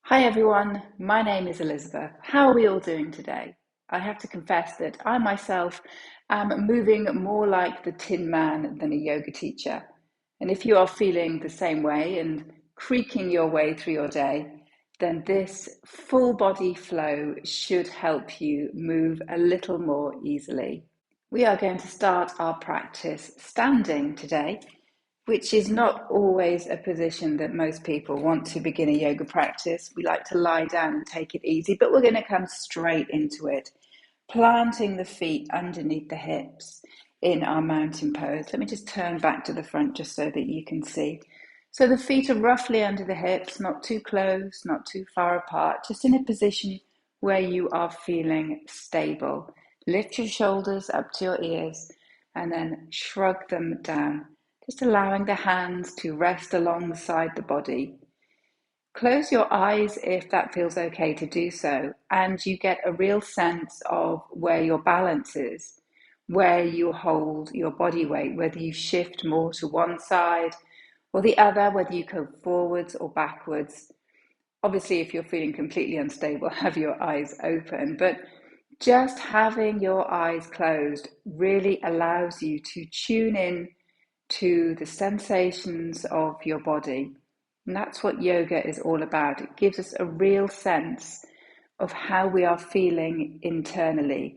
Hi everyone, my name is Elizabeth. How are we all doing today? I have to confess that I myself am moving more like the Tin Man than a yoga teacher. And if you are feeling the same way and creaking your way through your day, then this full body flow should help you move a little more easily. We are going to start our practice standing today, which is not always a position that most people want to begin a yoga practice. We like to lie down and take it easy, but we're going to come straight into it, planting the feet underneath the hips in our mountain pose. Let me just turn back to the front just so that you can see. So the feet are roughly under the hips, not too close, not too far apart, just in a position where you are feeling stable. Lift your shoulders up to your ears and then shrug them down, just allowing the hands to rest alongside the body. Close your eyes if that feels okay to do so, and you get a real sense of where your balance is, where you hold your body weight, whether you shift more to one side or the other, whether you go forwards or backwards. Obviously, if you're feeling completely unstable, have your eyes open, but just having your eyes closed really allows you to tune in to the sensations of your body. And that's what yoga is all about. It gives us a real sense of how we are feeling internally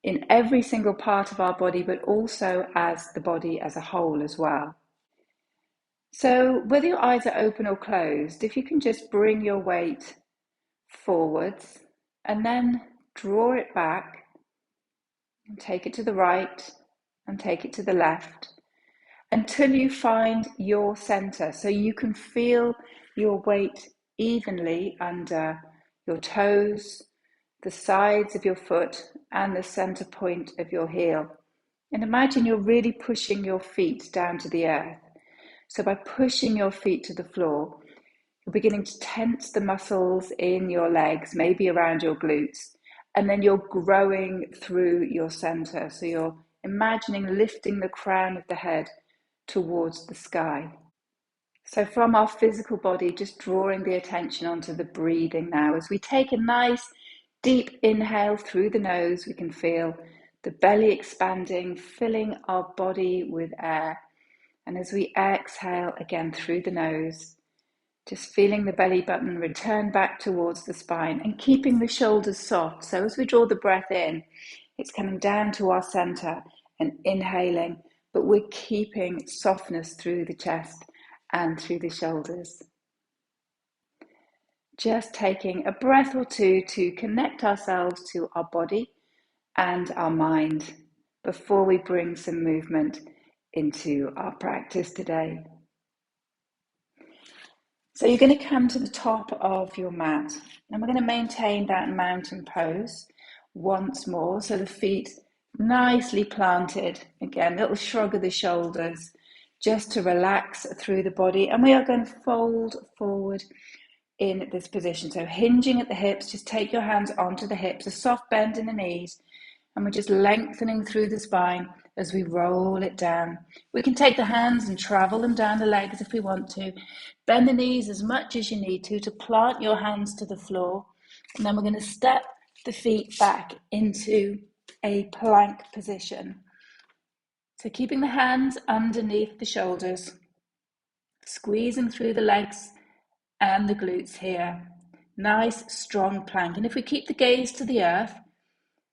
in every single part of our body, but also as the body as a whole as well. So whether your eyes are open or closed, if you can just bring your weight forwards and then draw it back and take it to the right and take it to the left until you find your center, so you can feel your weight evenly under your toes, the sides of your foot, and the center point of your heel. And imagine you're really pushing your feet down to the earth. So by pushing your feet to the floor, you're beginning to tense the muscles in your legs, maybe around your glutes, and then you're growing through your center. So you're imagining lifting the crown of the head towards the sky. So from our physical body, just drawing the attention onto the breathing now. As we take a nice deep inhale through the nose, we can feel the belly expanding, filling our body with air. And as we exhale again through the nose, just feeling the belly button return back towards the spine and keeping the shoulders soft. So as we draw the breath in, it's coming down to our center and inhaling, but we're keeping softness through the chest and through the shoulders. Just taking a breath or two to connect ourselves to our body and our mind before we bring some movement into our practice today. So you're going to come to the top of your mat and we're going to maintain that mountain pose once more. So the feet nicely planted. Again, a little shrug of the shoulders just to relax through the body. And we are going to fold forward in this position. So hinging at the hips, just take your hands onto the hips, a soft bend in the knees. And we're just lengthening through the spine as we roll it down. We can take the hands and travel them down the legs if we want to. Bend the knees as much as you need to plant your hands to the floor. And then we're going to step the feet back into a plank position. So keeping the hands underneath the shoulders, squeezing through the legs and the glutes here. Nice, strong plank. And if we keep the gaze to the earth,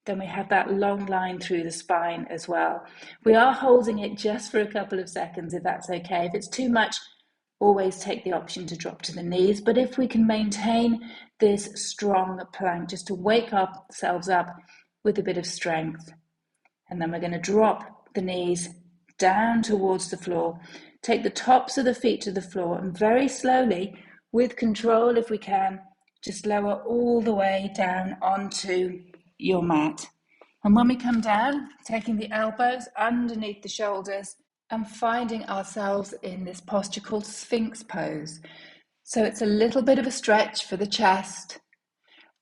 then we have that long line through the spine as well. We are holding it just for a couple of seconds, if that's okay. If it's too much, always take the option to drop to the knees. But if we can maintain this strong plank, just to wake ourselves up with a bit of strength. And then we're going to drop the knees down towards the floor. Take the tops of the feet to the floor and very slowly, with control if we can, just lower all the way down onto your mat. And when we come down, taking the elbows underneath the shoulders and finding ourselves in this posture called Sphinx pose. So it's a little bit of a stretch for the chest,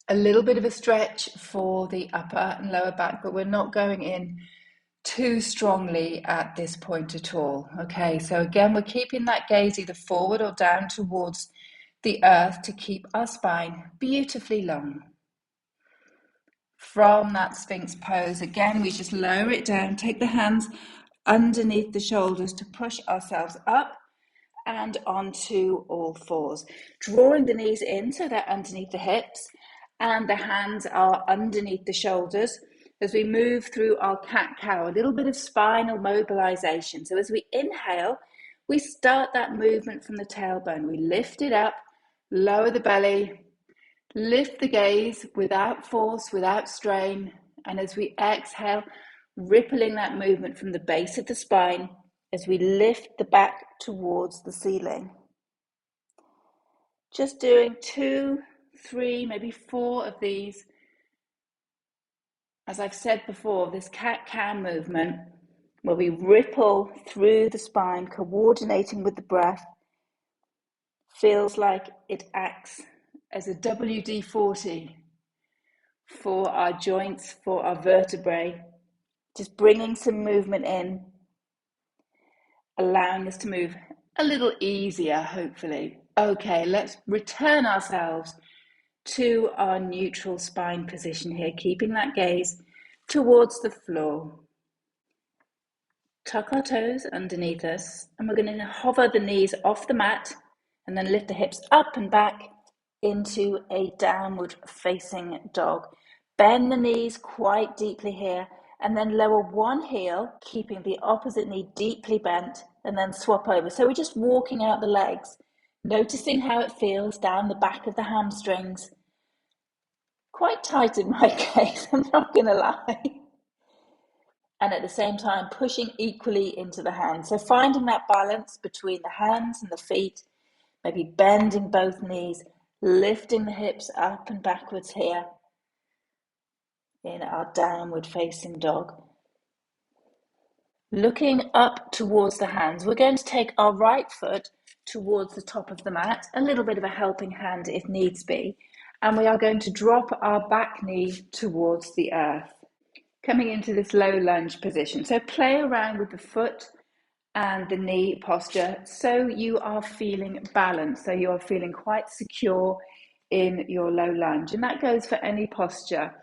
a little bit of a stretch for the upper and lower back, but we're not going in too strongly at this point at all. Okay, so again, we're keeping that gaze either forward or down towards the earth to keep our spine beautifully long. From that Sphinx pose, again, we just lower it down, take the hands underneath the shoulders to push ourselves up and onto all fours, drawing the knees in so they're underneath the hips and the hands are underneath the shoulders as we move through our cat-cow, a little bit of spinal mobilization. So as we inhale, we start that movement from the tailbone. We lift it up, lower the belly, lift the gaze without force, without strain. And as we exhale, rippling that movement from the base of the spine as we lift the back towards the ceiling. Just doing 2, 3, maybe 4 of these. As I've said before, this cat-cow movement where we ripple through the spine, coordinating with the breath, feels like it acts as a WD-40 for our joints, for our vertebrae, just bringing some movement in, allowing us to move a little easier, hopefully. Okay, let's return ourselves to our neutral spine position here, keeping that gaze towards the floor. Tuck our toes underneath us, and we're going to hover the knees off the mat and then lift the hips up and back into a downward facing dog. Bend the knees quite deeply here and then lower one heel, keeping the opposite knee deeply bent, and then swap over. So we're just walking out the legs, noticing how it feels down the back of the hamstrings. Quite tight in my case, I'm not going to lie. And at the same time, pushing equally into the hands. So finding that balance between the hands and the feet, maybe bending both knees, lifting the hips up and backwards here in our downward facing dog. Looking up towards the hands, we're going to take our right foot towards the top of the mat, a little bit of a helping hand if needs be, and we are going to drop our back knee towards the earth, coming into this low lunge position. So play around with the foot and the knee posture so you are feeling balanced, so you are feeling quite secure in your low lunge. And that goes for any posture.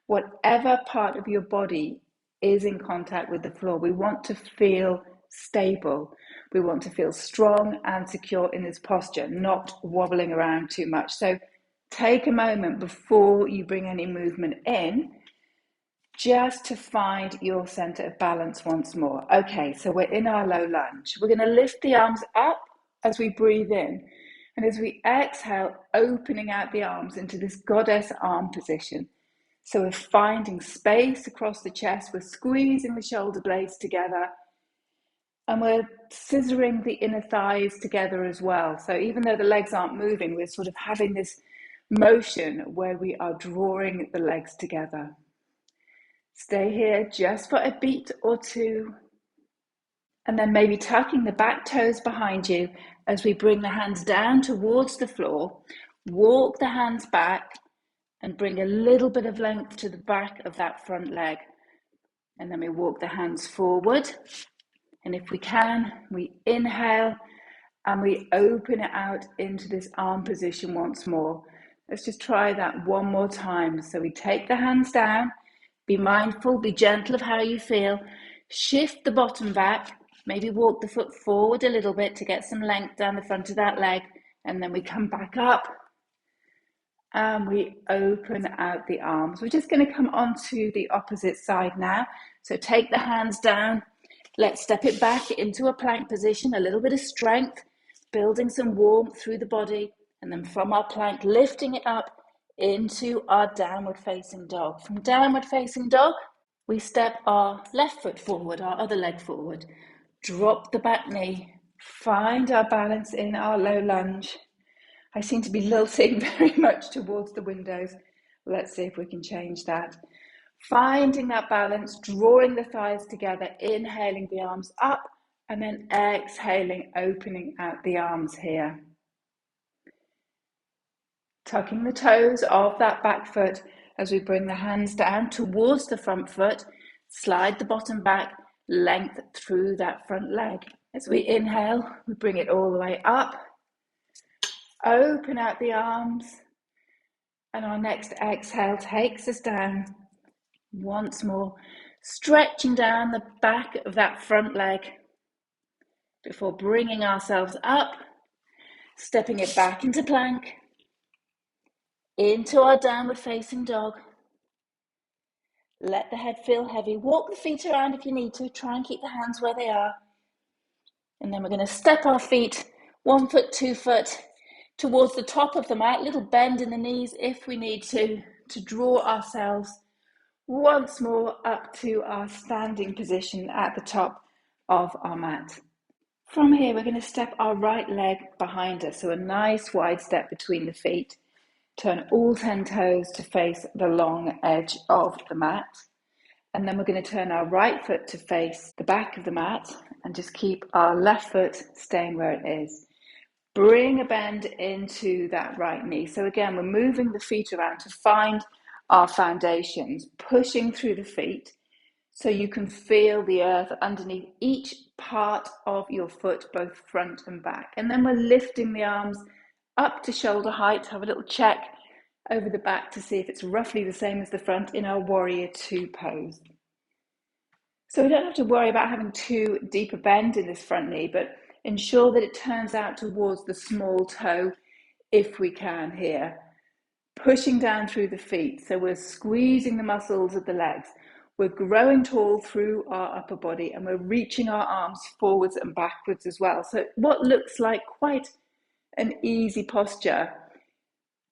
Whatever part of your body is in contact with the floor, we want to feel stable. We want to feel strong and secure in this posture, not wobbling around too much. So take a moment before you bring any movement in, just to find your center of balance once more. Okay, so we're in our low lunge. We're going to lift the arms up as we breathe in. And as we exhale, opening out the arms into this goddess arm position. So we're finding space across the chest. We're squeezing the shoulder blades together. And we're scissoring the inner thighs together as well. So even though the legs aren't moving, we're sort of having this motion where we are drawing the legs together. Stay here just for a beat or two. And then maybe tucking the back toes behind you as we bring the hands down towards the floor. Walk the hands back and bring a little bit of length to the back of that front leg. And then we walk the hands forward. And if we can, we inhale and we open it out into this arm position once more. Let's just try that one more time. So we take the hands down. Be mindful, be gentle of how you feel. Shift the bottom back. Maybe walk the foot forward a little bit to get some length down the front of that leg. And then we come back up and we open out the arms. We're just going to come onto the opposite side now. So take the hands down. Let's step it back into a plank position, a little bit of strength, building some warmth through the body. And then from our plank, lifting it up into our downward facing dog. From downward facing dog, we step our left foot forward, our other leg forward, drop the back knee, find our balance in our low lunge. I seem to be lilting very much towards the windows. Let's see if we can change that. Finding that balance, drawing the thighs together, inhaling the arms up, and then exhaling, opening out the arms here. Tucking the toes of that back foot as we bring the hands down towards the front foot, slide the bottom back, length through that front leg. As we inhale, we bring it all the way up, Open out the arms, and our next exhale takes us down once more, stretching down the back of that front leg before bringing ourselves up, stepping it back into plank, into our downward facing dog. Let the head feel heavy. Walk the feet around if you need to. Try and keep the hands where they are. And then we're going to step our feet 1 foot, 2 foot towards the top of the mat. Little bend in the knees if we need to draw ourselves once more up to our standing position at the top of our mat. From here, we're going to step our right leg behind us. So a nice wide step between the feet. Turn all 10 toes to face the long edge of the mat. And then we're going to turn our right foot to face the back of the mat and just keep our left foot staying where it is. Bring a bend into that right knee. So again, we're moving the feet around to find our foundations, pushing through the feet so you can feel the earth underneath each part of your foot, both front and back. And then we're lifting the arms up to shoulder height. Have a little check over the back to see if it's roughly the same as the front in our warrior two pose. So we don't have to worry about having too deep a bend in this front knee, but ensure that it turns out towards the small toe if we can here. Pushing down through the feet, so we're squeezing the muscles of the legs. We're growing tall through our upper body and we're reaching our arms forwards and backwards as well. So what looks like quite an easy posture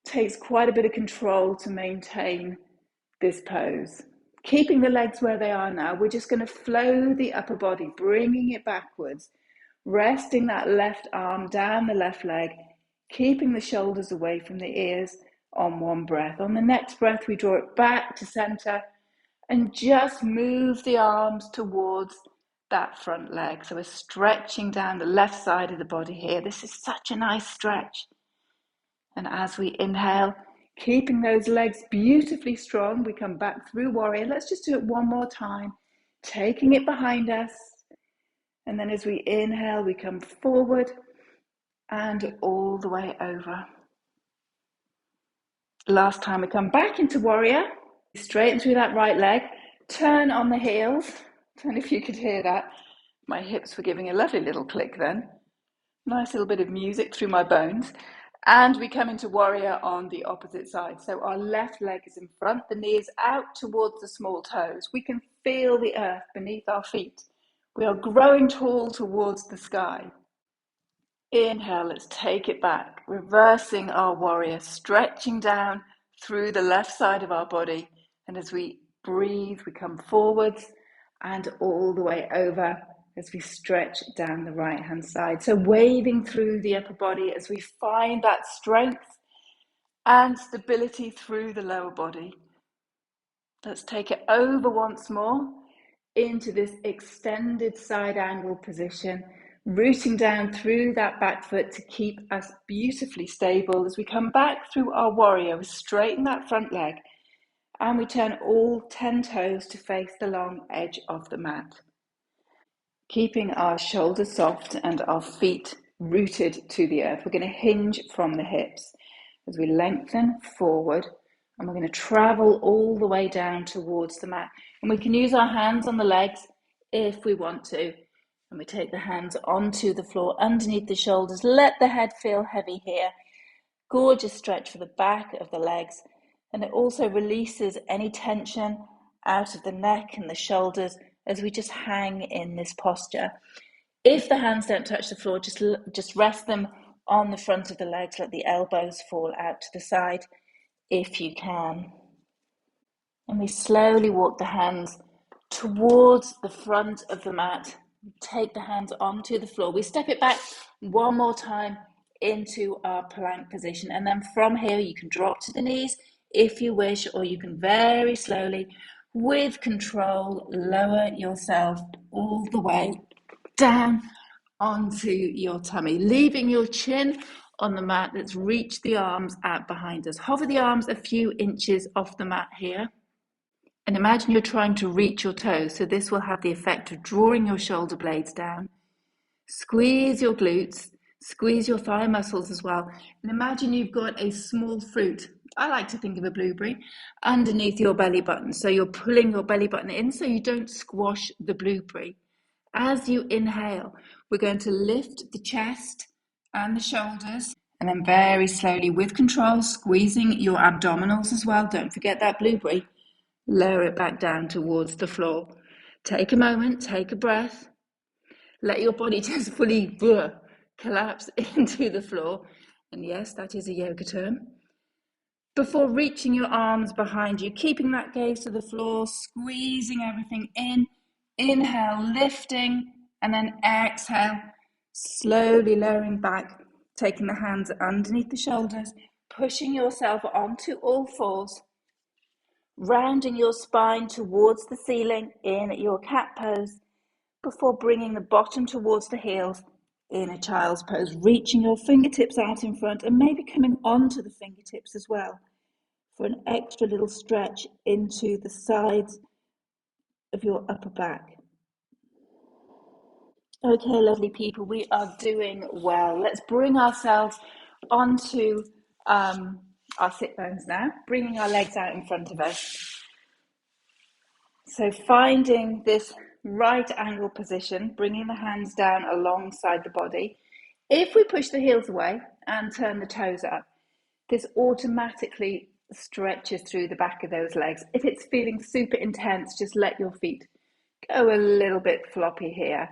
takes quite a bit of control to maintain this pose. Keeping the legs where they are now, we're just going to flow the upper body, bringing it backwards, resting that left arm down the left leg, keeping the shoulders away from the ears on one breath. On the next breath, we draw it back to center and just move the arms towards that front leg. So we're stretching down the left side of the body here. This is such a nice stretch. And as we inhale, keeping those legs beautifully strong, we come back through warrior. Let's just do it one more time, taking it behind us. And then as we inhale, we come forward and all the way over. Last time we come back into warrior, straighten through that right leg, turn on the heels. I don't know if you could hear that. My hips were giving a lovely little click then. Nice little bit of music through my bones. And we come into warrior on the opposite side. So our left leg is in front, the knee is out towards the small toes. We can feel the earth beneath our feet. We are growing tall towards the sky. Inhale, let's take it back, reversing our warrior, stretching down through the left side of our body. And as we breathe, we come forwards and all the way over as we stretch down the right hand side. So waving through the upper body as we find that strength and stability through the lower body. Let's take it over once more into this extended side angle position, rooting down through that back foot to keep us beautifully stable. As we come back through our warrior, we straighten that front leg and we turn all 10 toes to face the long edge of the mat. Keeping our shoulders soft and our feet rooted to the earth. We're going to hinge from the hips as we lengthen forward, and we're going to travel all the way down towards the mat. And we can use our hands on the legs if we want to. And we take the hands onto the floor underneath the shoulders. Let the head feel heavy here. Gorgeous stretch for the back of the legs. And it also releases any tension out of the neck and the shoulders as we just hang in this posture. If the hands don't touch the floor, just rest them on the front of the legs. Let the elbows fall out to the side if you can. And we slowly walk the hands towards the front of the mat. Take the hands onto the floor. We step it back one more time into our plank position. And then from here, you can drop to the knees if you wish, or you can very slowly, with control, lower yourself all the way down onto your tummy, leaving your chin on the mat. Let's reach the arms out behind us. Hover the arms a few inches off the mat here. And imagine you're trying to reach your toes. So this will have the effect of drawing your shoulder blades down. Squeeze your glutes Squeeze your thigh muscles as well. And imagine you've got a small fruit. I like to think of a blueberry underneath your belly button. So you're pulling your belly button in so you don't squash the blueberry. As you inhale, we're going to lift the chest and the shoulders, and then very slowly, with control, squeezing your abdominals as well. Don't forget that blueberry. Lower it back down towards the floor. Take a moment, take a breath. Let your body just fully collapse into the floor. And yes, that is a yoga term. Before reaching your arms behind you, keeping that gaze to the floor, squeezing everything in. Inhale, lifting, and then exhale, slowly lowering back, taking the hands underneath the shoulders, pushing yourself onto all fours, rounding your spine towards the ceiling in your cat pose, before bringing the bottom towards the heels in a child's pose, reaching your fingertips out in front and maybe coming onto the fingertips as well for an extra little stretch into the sides of your upper back. Okay, lovely people, we are doing well. Let's bring ourselves onto our sit bones now, bringing our legs out in front of us. So finding this right angle position, bringing the hands down alongside the body. If we push the heels away and turn the toes up, this automatically stretches through the back of those legs. If it's feeling super intense, just let your feet go a little bit floppy here.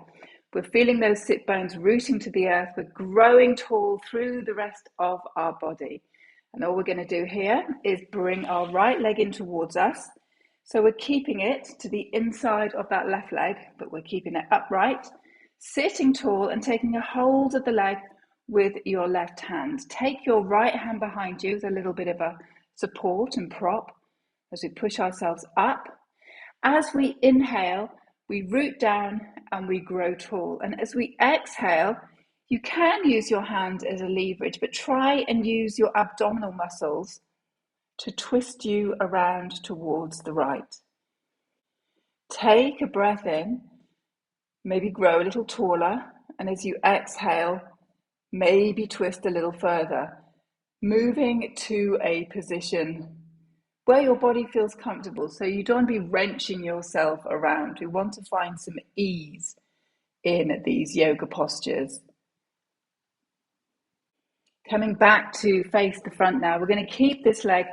We're feeling those sit bones rooting to the earth. We're growing tall through the rest of our body. And all we're going to do here is bring our right leg in towards us. So we're keeping it to the inside of that left leg, but we're keeping it upright, sitting tall and taking a hold of the leg with your left hand. Take your right hand behind you as a little bit of a support and prop as we push ourselves up. As we inhale, we root down and we grow tall. And as we exhale, you can use your hand as a leverage, but try and use your abdominal muscles to twist you around towards the right. Take a breath in, maybe grow a little taller, and as you exhale, maybe twist a little further, moving to a position where your body feels comfortable. So you don't want to be wrenching yourself around. We want to find some ease in these yoga postures. Coming back to face the front now, we're going to keep this leg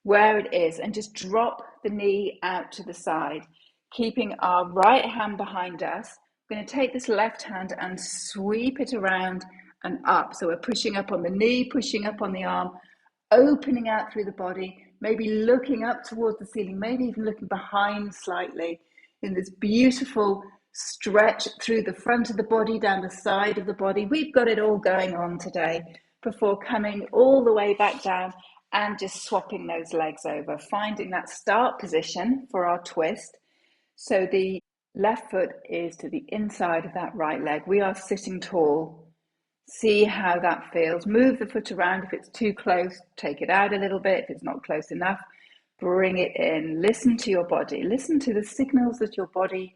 where it is and just drop the knee out to the side, keeping our right hand behind us. We're going to take this left hand and sweep it around and up. So we're pushing up on the knee, pushing up on the arm, opening out through the body, maybe looking up towards the ceiling, maybe even looking behind slightly in this beautiful stretch through the front of the body, down the side of the body. We've got it all going on today before coming all the way back down and just swapping those legs over, finding that start position for our twist. So the left foot is to the inside of that right leg. We are sitting tall. See how that feels. Move the foot around. If it's too close, take it out a little bit. If it's not close enough, bring it in. Listen to your body. Listen to the signals that your body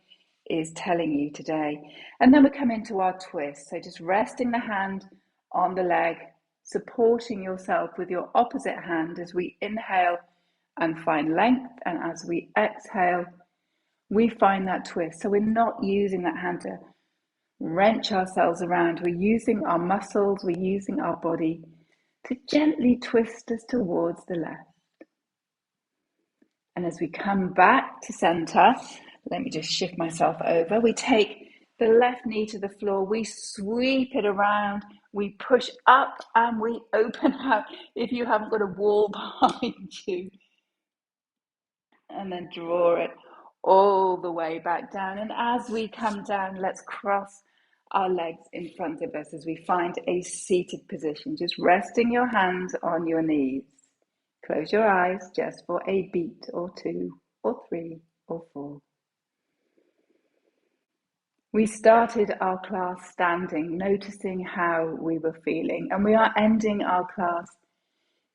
is telling you today. And then we come into our twist. So just resting the hand on the leg, supporting yourself with your opposite hand as we inhale and find length. And as we exhale, we find that twist. So we're not using that hand to wrench ourselves around. We're using our muscles, we're using our body to gently twist us towards the left. And as we come back to center, let me just shift myself over. We take the left knee to the floor, we sweep it around, we push up and we open out if you haven't got a wall behind you. And then draw it all the way back down. And as we come down, let's cross our legs in front of us as we find a seated position. Just resting your hands on your knees. Close your eyes just for a beat or two or three or four. We started our class standing, noticing how we were feeling, and we are ending our class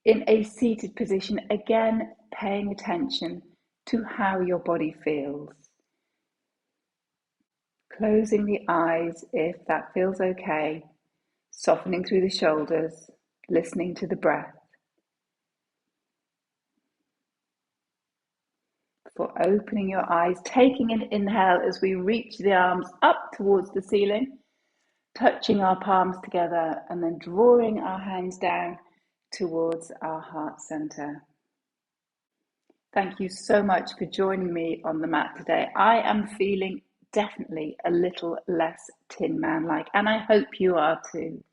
in a seated position, again paying attention to how your body feels. Closing the eyes if that feels okay. softening through the shoulders, listening to the breath. Before opening your eyes, taking an inhale as we reach the arms up towards the ceiling, touching our palms together and then drawing our hands down towards our heart center. Thank you so much for joining me on the mat today. I am feeling definitely a little less Tin Man-like, and I hope you are too.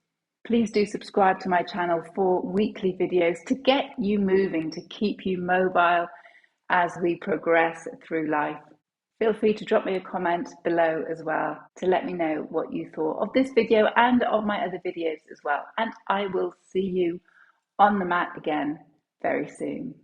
Please do subscribe to my channel for weekly videos to get you moving, to keep you mobile as we progress through life. Feel free to drop me a comment below as well to let me know what you thought of this video and of my other videos as well. And I will see you on the mat again very soon.